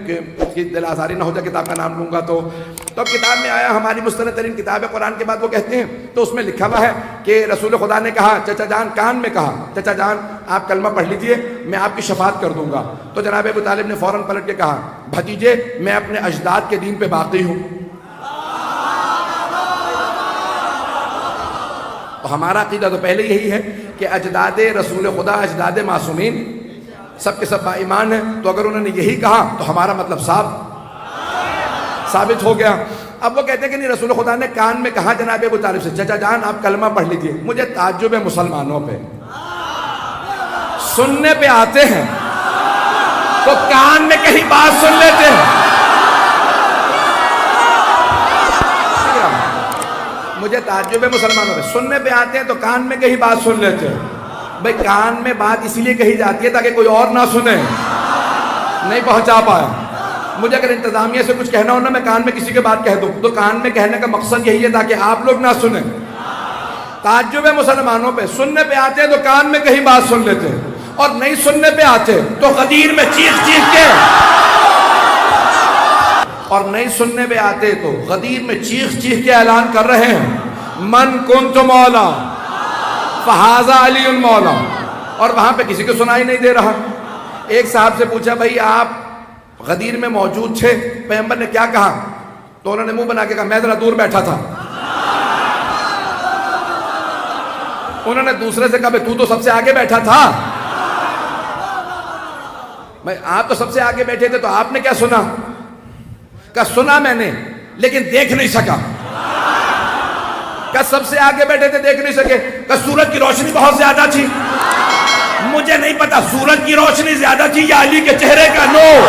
कि उसकी दिल आज़ारी ना हो जाए किताब का नाम लूँगा तो किताब में आया, हमारी मुस्तनद तरीन किताब है कुरान के बाद वो कहते हैं, तो उसमें लिखा हुआ है कि रसूल खुदा ने कहा, चचा जान कान में कहा, चचा जान आप कलमा पढ़ लीजिए, मैं आपकी शफात कर दूंगा। तो जनाब अबू तालिब ने फ़ौरन पलट के कहा, भतीजे मैं अपने अजदाद के दीन पे बाकी हूँ। तो हमारा अकीदा तो पहले यही है कि अजदाद रसूल खुदा, अजदाद मासूमीन सब के सब ईमान है। तो अगर उन्होंने यही कहा तो हमारा मतलब साबित हो गया। अब वो कहते हैं कि नहीं, रसूल खुदा ने कान में कहा जनाब अबू तालिब से, चचा जान आप कलमा पढ़ लीजिए। मुझे ताज्जुब है मुसलमानों पे, सुनने पे आते हैं तो कान में कहीं बात सुन लेते हैं। मुझे ताज्जुब है मुसलमानों पे, सुनने पे आते हैं तो कान में कहीं बात सुन लेते हैं। भाई कान में बात इसलिए कही जाती है ताकि कोई और ना सुने, नहीं पहुंचा पाए। मुझे अगर इंतजामिया से कुछ कहना हो ना, मैं कान में किसी के बात कह दूं तो कान में कहने का मकसद यही है ताकि आप लोग ना सुने। ताज्जुब है मुसलमानों पे, सुनने पे आते हैं तो कान में कहीं बात सुन लेते हैं, और नहीं सुनने पे आते तो गदीर में चीख के, और नहीं सुनने पे आते तो गदीर में चीख के ऐलान कर रहे हैं, मन कुन्तु मौला फहाजा अली मौला, और वहां पे किसी को सुनाई नहीं दे रहा। एक साहब से पूछा, भाई आप गदीर में मौजूद थे, पैगंबर ने क्या कहा? तो उन्होंने मुंह बना के कहा, मैं जरा दूर बैठा था। उन्होंने दूसरे से कहा, तू तो सबसे आगे बैठा था। भाई आप तो सबसे आगे बैठे थे तो आपने क्या सुना? क्या सुना मैंने, लेकिन देख नहीं सका। क्या सबसे आगे बैठे थे, देख नहीं सके? क्या सूरज की रोशनी बहुत ज्यादा थी? मुझे नहीं पता सूरज की रोशनी ज्यादा थी या अली के चेहरे का नूर।